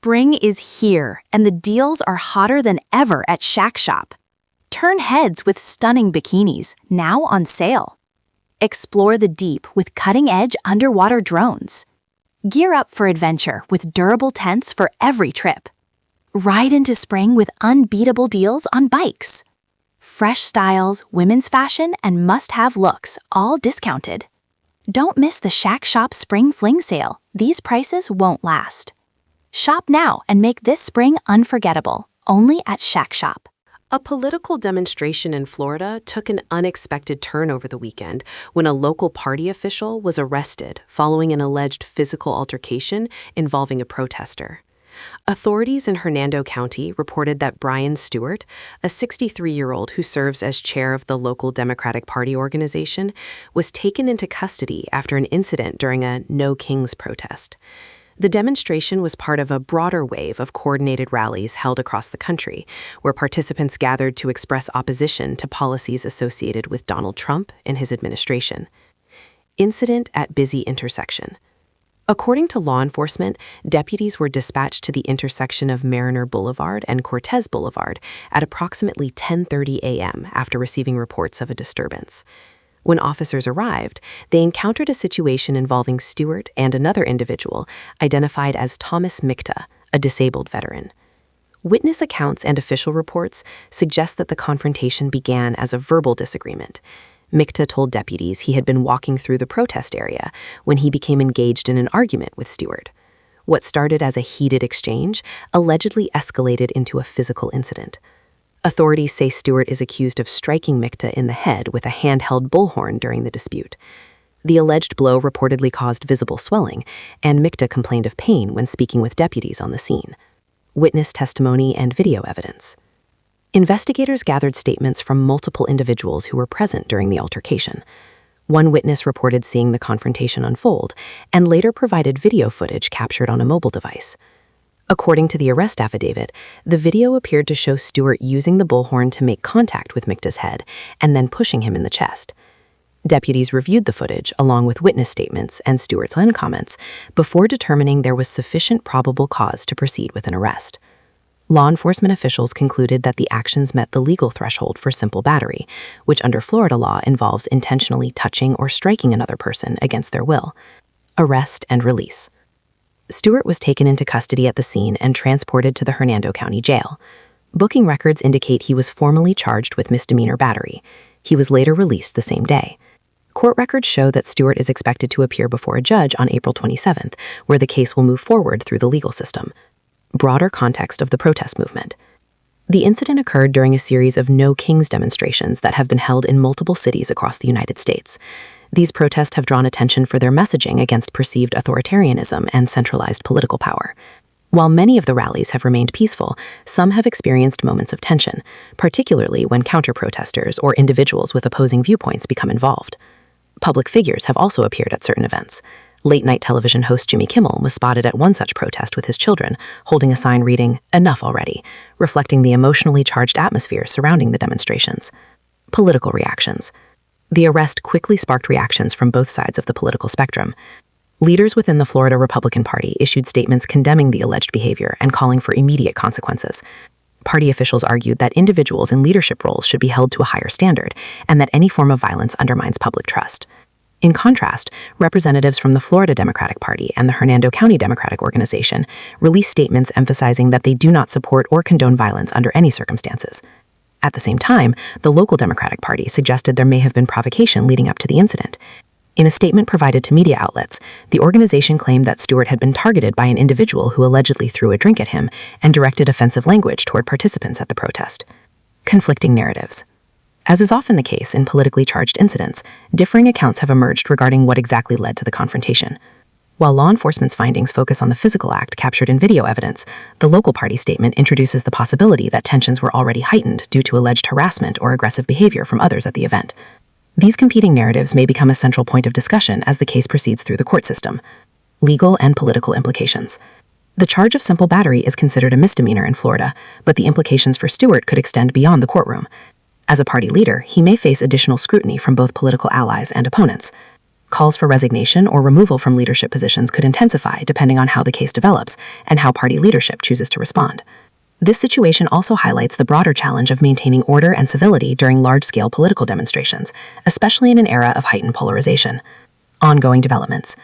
Spring is here, and the deals are hotter than ever at Shack Shop. Turn heads with stunning bikinis, now on sale. Explore the deep with cutting-edge underwater drones. Gear up for adventure with durable tents for every trip. Ride into spring with unbeatable deals on bikes. Fresh styles, women's fashion, and must-have looks, all discounted. Don't miss the Shack Shop Spring Fling Sale. These prices won't last. Shop now and make this spring unforgettable, only at Shack Shop. A political demonstration in Florida took an unexpected turn over the weekend when a local party official was arrested following an alleged physical altercation involving a protester. Authorities in Hernando County reported that Brian Stewart, a 63-year-old who serves as chair of the local Democratic Party organization, was taken into custody after an incident during a No Kings protest. The demonstration was part of a broader wave of coordinated rallies held across the country, where participants gathered to express opposition to policies associated with Donald Trump and his administration. Incident at busy intersection. According to law enforcement, deputies were dispatched to the intersection of Mariner Boulevard and Cortez Boulevard at approximately 10:30 a.m. after receiving reports of a disturbance. When officers arrived, they encountered a situation involving Stewart and another individual identified as Thomas Mikta, a disabled veteran. Witness accounts and official reports suggest that the confrontation began as a verbal disagreement. Mikta told deputies he had been walking through the protest area when he became engaged in an argument with Stewart. What started as a heated exchange allegedly escalated into a physical incident. Authorities say Stewart is accused of striking Mikta in the head with a handheld bullhorn during the dispute. The alleged blow reportedly caused visible swelling, and Mikta complained of pain when speaking with deputies on the scene. Witness testimony and video evidence. Investigators gathered statements from multiple individuals who were present during the altercation. One witness reported seeing the confrontation unfold and later provided video footage captured on a mobile device. According to the arrest affidavit, the video appeared to show Stewart using the bullhorn to make contact with Mikta's head and then pushing him in the chest. Deputies reviewed the footage along with witness statements and Stewart's own comments before determining there was sufficient probable cause to proceed with an arrest. Law enforcement officials concluded that the actions met the legal threshold for simple battery, which under Florida law involves intentionally touching or striking another person against their will. Arrest and release. Stewart was taken into custody at the scene and transported to the Hernando County Jail. Booking records indicate he was formally charged with misdemeanor battery. He was later released the same day. Court records show that Stewart is expected to appear before a judge on April 27th, where the case will move forward through the legal system. Broader context of the protest movement. The incident occurred during a series of No Kings demonstrations that have been held in multiple cities across the United States. These protests have drawn attention for their messaging against perceived authoritarianism and centralized political power. While many of the rallies have remained peaceful, some have experienced moments of tension, particularly when counter-protesters or individuals with opposing viewpoints become involved. Public figures have also appeared at certain events. Late-night television host Jimmy Kimmel was spotted at one such protest with his children, holding a sign reading, "Enough already," reflecting the emotionally charged atmosphere surrounding the demonstrations. Political reactions. The arrest quickly sparked reactions from both sides of the political spectrum. Leaders within the Florida Republican Party issued statements condemning the alleged behavior and calling for immediate consequences. Party officials argued that individuals in leadership roles should be held to a higher standard and that any form of violence undermines public trust. In contrast, representatives from the Florida Democratic Party and the Hernando County Democratic Organization released statements emphasizing that they do not support or condone violence under any circumstances. At the same time, the local Democratic Party suggested there may have been provocation leading up to the incident. In a statement provided to media outlets, the organization claimed that Stewart had been targeted by an individual who allegedly threw a drink at him and directed offensive language toward participants at the protest. Conflicting narratives. As is often the case in politically charged incidents, differing accounts have emerged regarding what exactly led to the confrontation. While law enforcement's findings focus on the physical act captured in video evidence, the local party statement introduces the possibility that tensions were already heightened due to alleged harassment or aggressive behavior from others at the event. These competing narratives may become a central point of discussion as the case proceeds through the court system. Legal and political implications. The charge of simple battery is considered a misdemeanor in Florida, but the implications for Stewart could extend beyond the courtroom. As a party leader, he may face additional scrutiny from both political allies and opponents. Calls for resignation or removal from leadership positions could intensify depending on how the case develops and how party leadership chooses to respond. This situation also highlights the broader challenge of maintaining order and civility during large-scale political demonstrations, especially in an era of heightened polarization. Ongoing developments.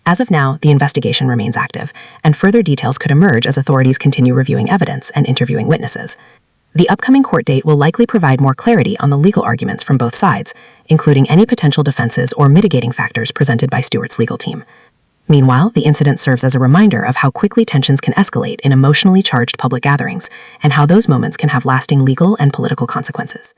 As of now, the investigation remains active, and further details could emerge as authorities continue reviewing evidence and interviewing witnesses. The upcoming court date will likely provide more clarity on the legal arguments from both sides, including any potential defenses or mitigating factors presented by Stewart's legal team. Meanwhile, the incident serves as a reminder of how quickly tensions can escalate in emotionally charged public gatherings, and how those moments can have lasting legal and political consequences.